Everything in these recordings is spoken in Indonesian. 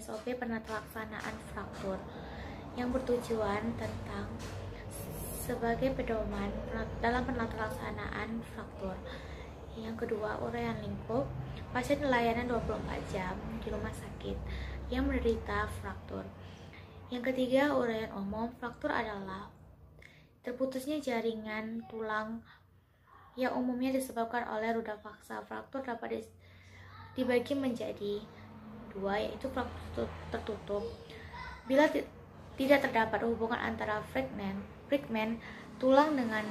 SOP penata-laksanaan fraktur yang bertujuan tentang sebagai pedoman dalam penata-laksanaan fraktur. Yang kedua, uraian lingkup pasien layanan 24 jam di rumah sakit yang menderita fraktur. Yang ketiga, uraian umum. Fraktur adalah terputusnya jaringan tulang yang umumnya disebabkan oleh ruda faksa. Fraktur dapat dibagi menjadi dua, yaitu fraktur tertutup bila tidak terdapat hubungan antara fragmen tulang dengan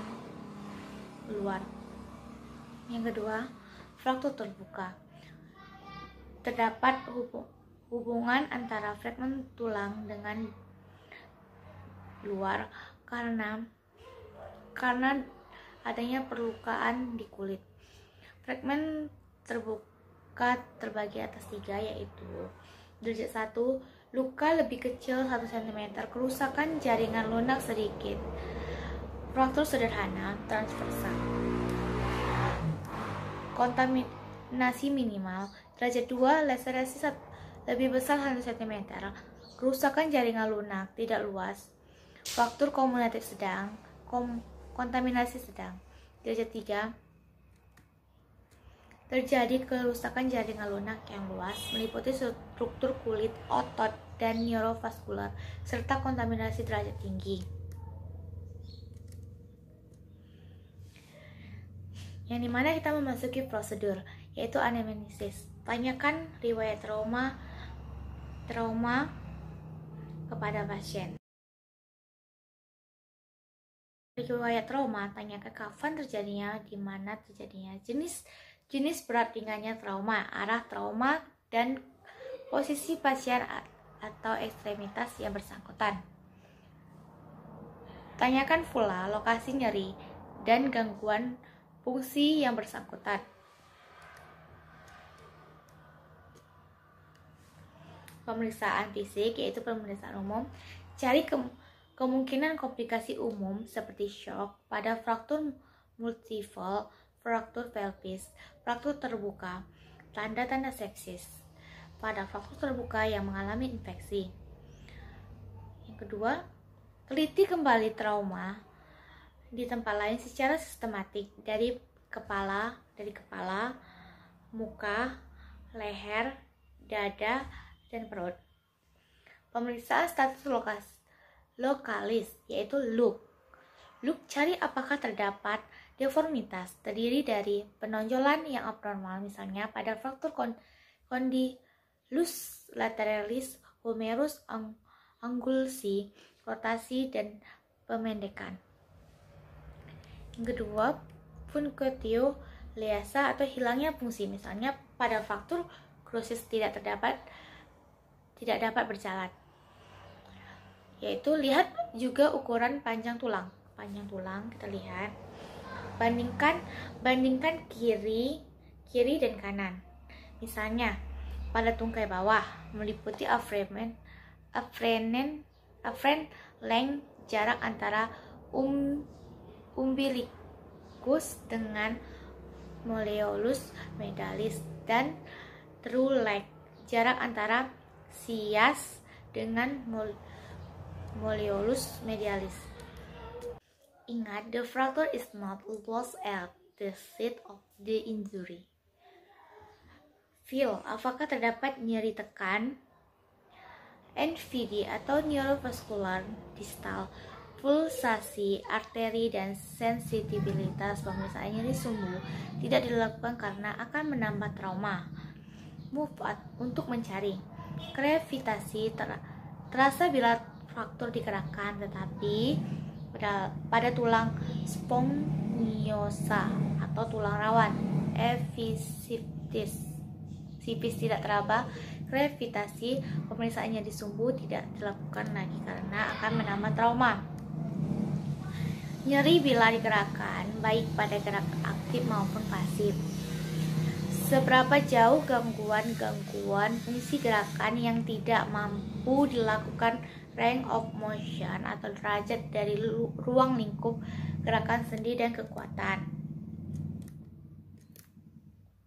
luar. Yang kedua, fraktur terbuka. Terdapat hubungan antara fragmen tulang dengan luar karena adanya perlukaan di kulit. Fragmen terbuka terbagi atas 3, yaitu derajat 1, luka lebih kecil 1 cm, kerusakan jaringan lunak sedikit, fraktur sederhana, transversal. Kontaminasi minimal, derajat 2, laserasi lebih besar 1 cm, kerusakan jaringan lunak tidak luas, fraktur komunitif sedang, kontaminasi sedang. Derajat 3, terjadi kerusakan jaringan lunak yang luas, meliputi struktur kulit, otot, dan neurovaskular, serta kontaminasi derajat tinggi. Yang dimana kita memasuki prosedur, yaitu anamnesis. Tanyakan riwayat trauma kepada pasien. Riwayat trauma, tanyakan kapan terjadinya, di mana terjadinya, jenis berat ringannya trauma, arah trauma, dan posisi pasien atau ekstremitas yang bersangkutan. Tanyakan pula lokasi nyeri dan gangguan fungsi yang bersangkutan. Pemeriksaan fisik, yaitu pemeriksaan umum. Cari kemungkinan komplikasi umum seperti shock pada fraktur multiple, fraktur pelvis, fraktur terbuka, tanda-tanda sepsis pada fraktur terbuka yang mengalami infeksi. Yang kedua, teliti kembali trauma di tempat lain secara sistematik dari kepala, muka, leher, dada, dan perut. Pemeriksaan status lokalis, yaitu look, cari apakah terdapat deformitas terdiri dari penonjolan yang abnormal, misalnya pada fraktur condylus lateralis, humerus angulsi, rotasi, dan pemendekan. Yang kedua, punctio leasa atau hilangnya fungsi, misalnya pada fraktur crucis tidak dapat berjalan. Yaitu lihat juga ukuran panjang tulang kita lihat. Bandingkan kiri dan kanan. Misalnya pada tungkai bawah meliputi afferent length, jarak antara umbilicus dengan malleolus medalis, dan true leg, jarak antara sias dengan malleolus medialis. Ingat, the fracture is not lost at the site of the injury. Feel, apakah terdapat nyeri tekan, NVD atau neurovascular distal, pulsasi arteri, dan sensitivitas. Pemeriksaan nyeri sumbu tidak dilakukan karena akan menambah trauma. Move untuk mencari. Gravitasi terasa bila fraktur digerakkan, tetapi pada tulang sponggiosa atau tulang rawan sipis tidak teraba, gravitasi. Pemeriksaan nyeri sumbu tidak dilakukan lagi karena akan menambah trauma. Nyeri bila digerakkan, baik pada gerak aktif maupun pasif. Seberapa jauh gangguan fungsi gerakan yang tidak mampu dilakukan range of motion atau derajat dari ruang lingkup gerakan sendi dan kekuatan.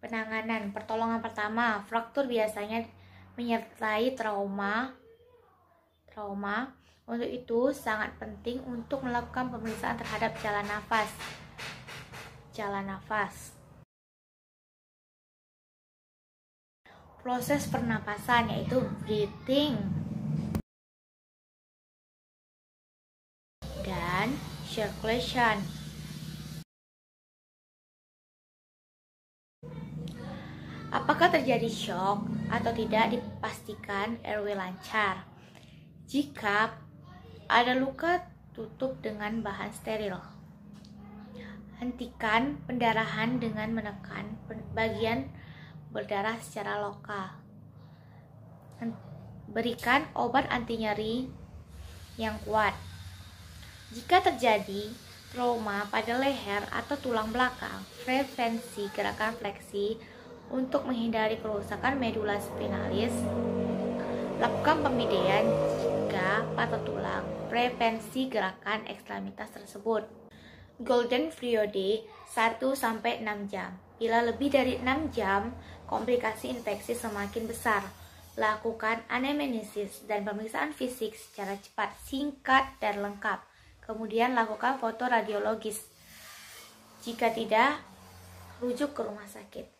Penanganan pertolongan pertama, fraktur biasanya menyertai trauma. Untuk itu sangat penting untuk melakukan pemeriksaan terhadap jalan nafas. Proses pernapasan yaitu breathing dan circulation. Apakah terjadi shock atau tidak dipastikan airway lancar. Jika ada luka, tutup dengan bahan steril. Hentikan pendarahan dengan menekan bagian berdarah secara lokal. Berikan obat anti nyeri yang kuat. Jika terjadi trauma pada leher atau tulang belakang, prevensi gerakan fleksi untuk menghindari kerusakan medula spinalis. Lakukan pemindaian jika patah tulang. Prevensi gerakan ekstremitas tersebut. Golden period 1-6 jam. Bila lebih dari 6 jam, komplikasi infeksi semakin besar. Lakukan anamnesis dan pemeriksaan fisik secara cepat, singkat, dan lengkap. Kemudian lakukan foto radiologis. Jika tidak, rujuk ke rumah sakit.